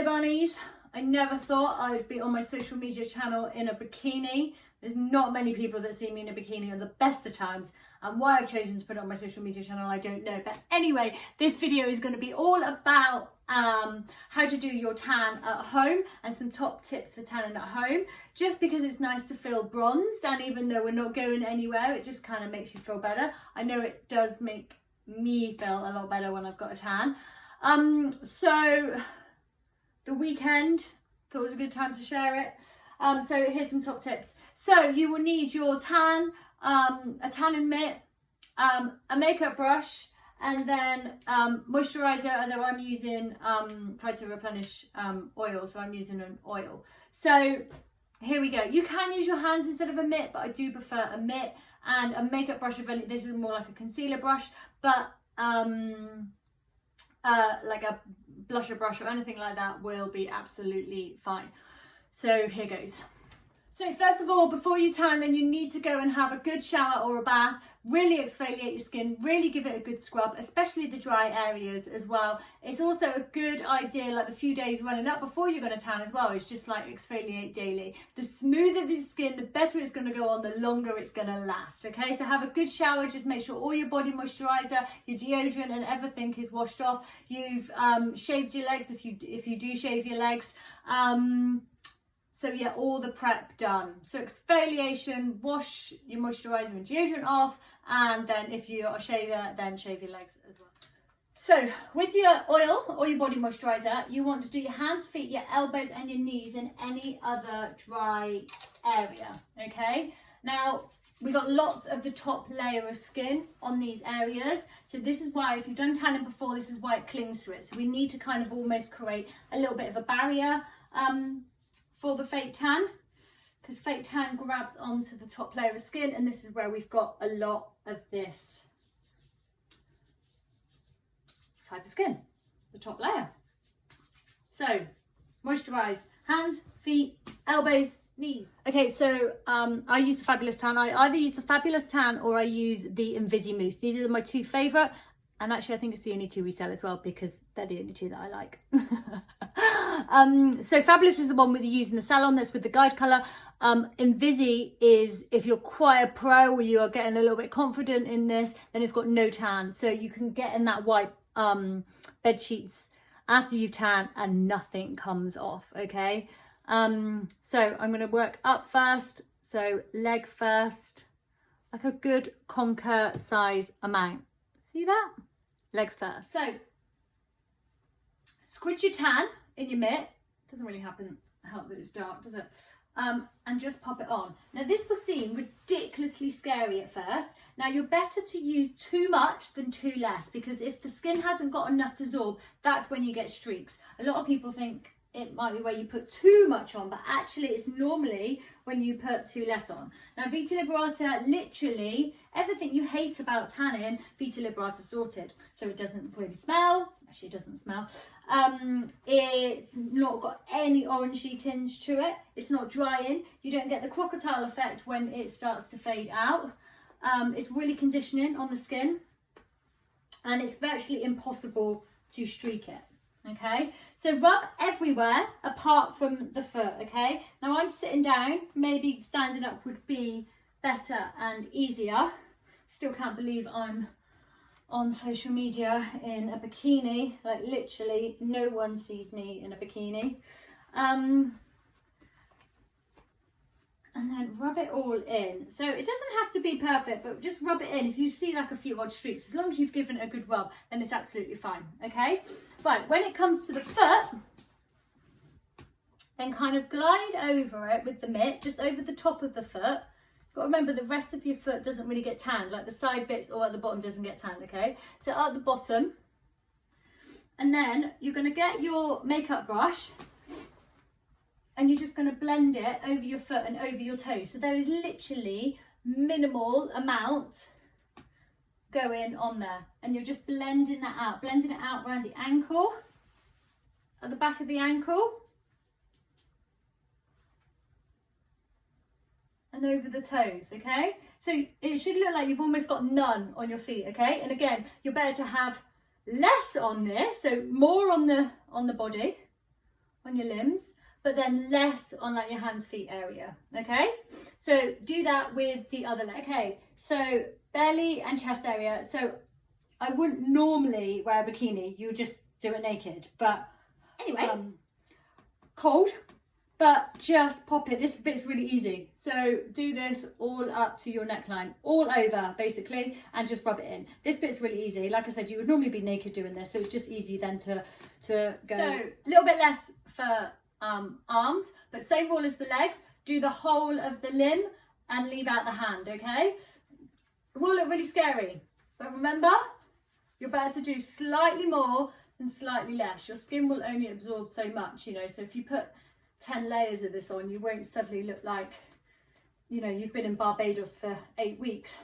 belly bunnies. I never thought I would be on my social media channel in a bikini. There's not many people that see me in a bikini at the best of times. And why I've chosen to put it on my social media channel, I don't know. But anyway, this video is going to be all about how to do your tan at home and some top tips for tanning at home. Just because it's nice to feel bronzed, and even though we're not going anywhere, it just kind of makes you feel better. I know it does make me feel a lot better when I've got a tan. So the weekend, thought it was a good time to share it. So here's some top tips. So you will need your tan, a tanning mitt, a makeup brush, and then moisturizer. Although I'm using try to replenish oil, so I'm using an oil. So here we go. You can use your hands instead of a mitt, but I do prefer a mitt, and a makeup brush. This is more like a concealer brush, but like a blusher brush or anything like that will be absolutely fine. So here goes. So first of all, before you tan, then you need to go and have a good shower or a bath. Really exfoliate your skin, really give it a good scrub, especially the dry areas as well. It's also a good idea, like the few days running up before you're going to tan as well, is just like exfoliate daily. The smoother the skin, the better it's going to go on, the longer it's going to last. Okay, so have a good shower. Just make sure all your body moisturizer, your deodorant and everything is washed off. You've shaved your legs if you do shave your legs. So yeah, all the prep done. So exfoliation, wash your moisturizer and deodorant off, and then if you're a shaver, then shave your legs as well. So with your oil or your body moisturizer, you want to do your hands, feet, your elbows and your knees and any other dry area, okay? Now, we got lots of the top layer of skin on these areas. So this is why, if you've done tanning before, this is why it clings to it. So we need to kind of almost create a little bit of a barrier for the fake tan, because fake tan grabs onto the top layer of skin, and this is where we've got a lot of this type of skin, the top layer. So moisturize hands, feet, elbows, knees. Okay, so I use the Fabulous Tan. I either use the Fabulous Tan or I use the Invisimousse. These are my two favourite, and actually I think it's the only two we sell as well, because they're the only two that I like. So Fabulous is the one with you use in the salon, that's with the guide colour. Invisi is if you're quite a pro or you are getting a little bit confident in this, then it's got no tan. So you can get in that white bed sheets after you tan and nothing comes off, okay? So I'm going to work up first. So leg first, like a good conker size amount. See that? Legs first. So squidge your tan in your mitt. Doesn't really help that it's dark, does it? And just pop it on. Now this will seem ridiculously scary at first. Now you're better to use too much than too less, because if the skin hasn't got enough to absorb, that's when you get streaks. A lot of people think it might be where you put too much on, but actually it's normally when you put too less on. Now Vita Liberata, literally everything you hate about tanning, Vita Liberata sorted. So it doesn't really smell, actually it doesn't smell. It's not got any orangey tinge to it. It's not drying. You don't get the crocodile effect when it starts to fade out. It's really conditioning on the skin, and it's virtually impossible to streak it. Okay, so rub everywhere apart from the foot. Okay, now I'm sitting down, maybe standing up would be better and easier. Still can't believe I'm on social media in a bikini. Like literally no one sees me in a bikini. And then rub it all in. So it doesn't have to be perfect, but just rub it in. If you see like a few odd streaks, as long as you've given it a good rub, then it's absolutely fine, okay? Right, when it comes to the foot, then kind of glide over it with the mitt, just over the top of the foot. You've got to remember the rest of your foot doesn't really get tanned, like the side bits or at the bottom doesn't get tanned, okay? So at the bottom, and then you're going to get your makeup brush, and you're just going to blend it over your foot and over your toes. So there is literally minimal amount going on there. And you're just blending that out. Blending it out around the ankle, at the back of the ankle. And over the toes, okay? So it should look like you've almost got none on your feet, okay? And again, you're better to have less on this, so more on the body, on your limbs, but then less on like your hands, feet area, okay? So do that with the other leg. Okay, so belly and chest area. So I wouldn't normally wear a bikini, you would just do it naked, but anyway, cold, but just pop it. This bit's really easy. So do this all up to your neckline, all over basically, and just rub it in. This bit's really easy. Like I said, you would normally be naked doing this, so it's just easy then to go. So a little bit less for arms, but same rule as the legs. Do the whole of the limb and leave out the hand, okay? It will look really scary, but remember, you're better to do slightly more than slightly less. Your skin will only absorb so much, you know, so if you put 10 layers of this on, you won't suddenly look like, you know, you've been in Barbados for 8 weeks.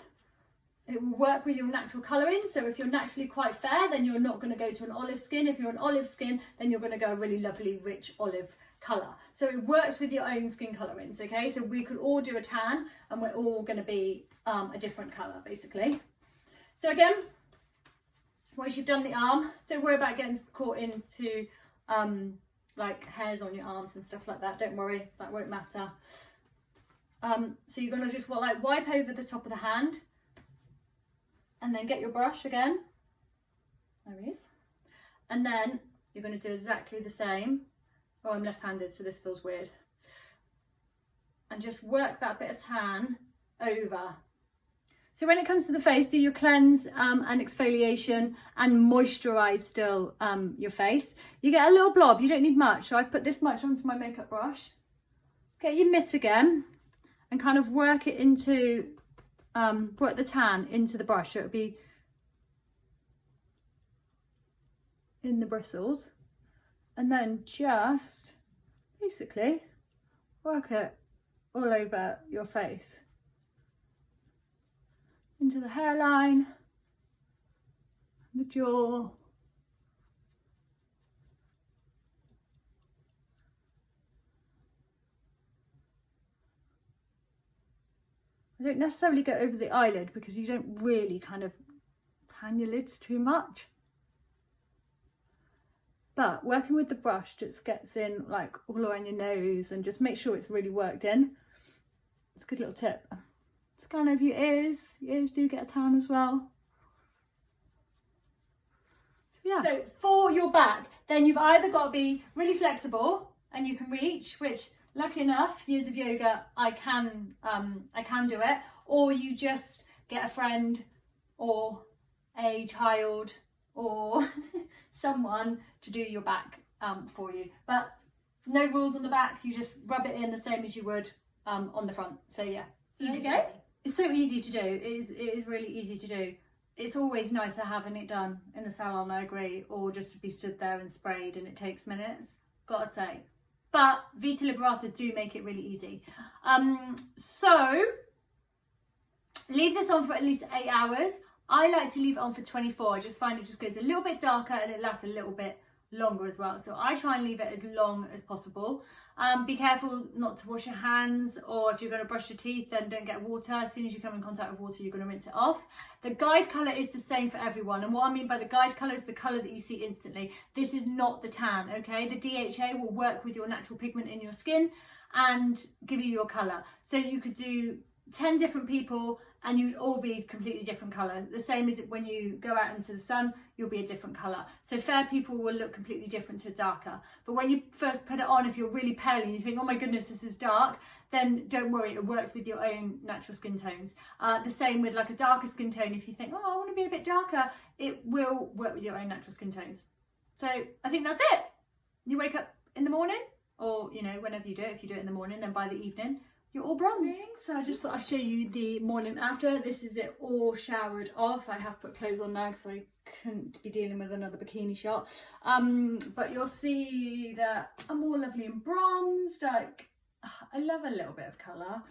It will work with your natural colouring. So if you're naturally quite fair, then you're not going to go to an olive skin. If you're an olive skin, then you're going to go a really lovely, rich olive colour. So it works with your own skin colourings, okay? So we could all do a tan and we're all going to be a different colour, basically. So again, once you've done the arm, don't worry about getting caught into like hairs on your arms and stuff like that. Don't worry, that won't matter. So you're going to just like wipe over the top of the hand and then get your brush again. There it is. And then you're going to do exactly the same. Oh, I'm left-handed, so this feels weird. And just work that bit of tan over. So when it comes to the face, do your cleanse and exfoliation and moisturise still your face. You get a little blob, you don't need much. So I've put this much onto my makeup brush. Get your mitt again and kind of work it into, work the tan into the brush. So it'll be in the bristles. And then just basically work it all over your face. Into the hairline, the jaw, I don't necessarily go over the eyelid because you don't really kind of tan your lids too much. But working with the brush just gets in like all around your nose and just make sure it's really worked in. It's a good little tip. Scan over your ears. Your ears do get a tan as well. So, yeah. So for your back, then you've either got to be really flexible and you can reach, which lucky enough, years of yoga, I can do it. Or you just get a friend or a child or someone to do your back for you. But no rules on the back. You just rub it in the same as you would on the front. So yeah, easy go. It's so easy to do. It is really easy to do. It's always nicer having it done in the salon, I agree, or just to be stood there and sprayed and it takes minutes, gotta say. But Vita Liberata do make it really easy. So leave this on for at least 8 hours. I like to leave it on for 24. I just find it just goes a little bit darker and it lasts a little bit longer as well. So I try and leave it as long as possible. Be careful not to wash your hands, or if you're going to brush your teeth, then don't get water. As soon as you come in contact with water, you're going to rinse it off. The guide colour is the same for everyone, and what I mean by the guide colour is the colour that you see instantly. This is not the tan, okay? The DHA will work with your natural pigment in your skin and give you your colour. So you could do 10 different people and you'd all be completely different colour. The same as when you go out into the sun, you'll be a different colour. So fair people will look completely different to darker. But when you first put it on, if you're really pale and you think, oh my goodness, this is dark, then don't worry, it works with your own natural skin tones. The same with like a darker skin tone. If you think, oh, I want to be a bit darker, it will work with your own natural skin tones. So I think that's it. You wake up in the morning, or you know, whenever you do it. If you do it in the morning, then by the evening, you're all bronze. So I just thought I'd show you the morning after. This is it all showered off. I have put clothes on now because I couldn't be dealing with another bikini shot. But you'll see that I'm all lovely and bronzed. Like, I love a little bit of colour.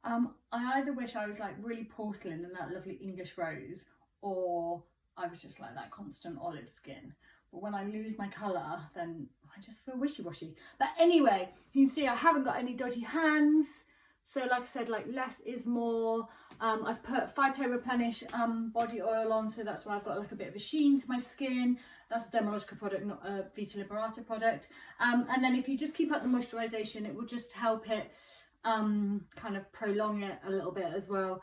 I either wish I was like really porcelain and that lovely English rose, or I was just like that constant olive skin. But when I lose my colour, then I just feel wishy-washy. But anyway, you can see I haven't got any dodgy hands. So like I said, like less is more. I've put Phyto Replenish body oil on, so that's why I've got like a bit of a sheen to my skin. That's a dermalogical product, not a Vita Liberata product. And then if you just keep up the moisturisation, it will just help it kind of prolong it a little bit as well.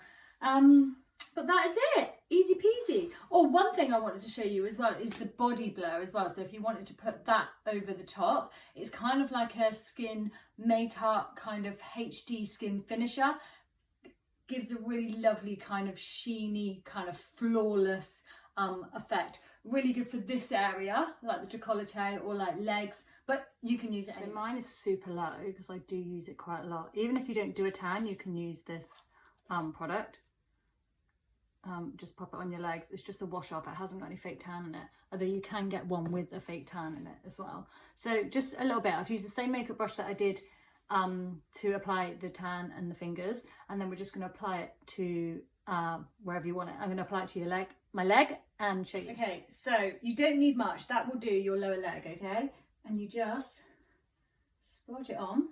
But that is it, easy peasy. Oh, one thing I wanted to show you as well is the body blur as well. So if you wanted to put that over the top, it's kind of like a skin makeup kind of HD skin finisher. Gives a really lovely kind of sheeny, kind of flawless effect. Really good for this area, like the décolleté or like legs, but you can use it. So mine is super low because I do use it quite a lot. Even if you don't do a tan, you can use this product. Just pop it on your legs. It's just a wash off. It hasn't got any fake tan in it, although you can get one with a fake tan in it as well. So just a little bit. I've used the same makeup brush that I did to apply the tan and the fingers, and then we're just going to apply it to wherever you want it. I'm going to apply it to your leg, my leg, and show you. Okay, so you don't need much. That will do your lower leg, okay? And you just splodge it on.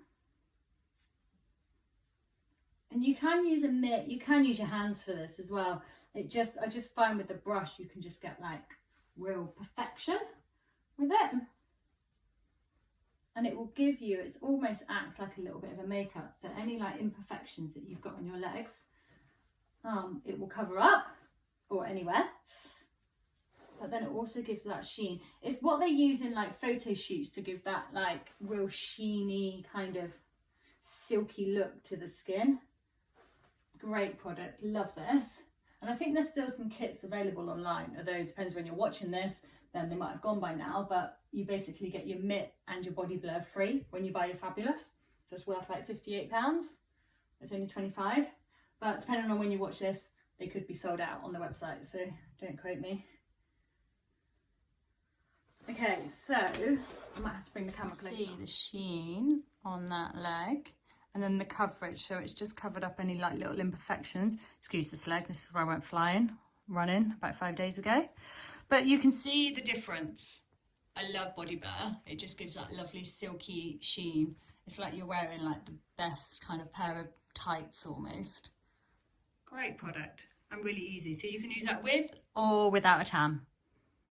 And you can use a mitt, you can use your hands for this as well. I just find with the brush you can just get like real perfection with it. And it will give you, it almost acts like a little bit of a makeup. So any like imperfections that you've got on your legs, it will cover up, or anywhere. But then it also gives that sheen. It's what they use in like photo shoots to give that like real sheeny kind of silky look to the skin. Great product, love this. And I think there's still some kits available online, although it depends when you're watching this, then they might have gone by now, but you basically get your mitt and your body blur free when you buy your Fabulous. So it's worth like £58. It's only 25, but depending on when you watch this, they could be sold out on the website, so don't quote me. Okay, so I might have to bring the camera closer. See the sheen on that leg. And then the coverage, so it's just covered up any like little imperfections. Excuse this leg, this is where I went running about 5 days ago. But you can see the difference. I love body blur. It just gives that lovely silky sheen. It's like you're wearing like the best kind of pair of tights almost. Great product and really easy. So you can use that with or without a tan.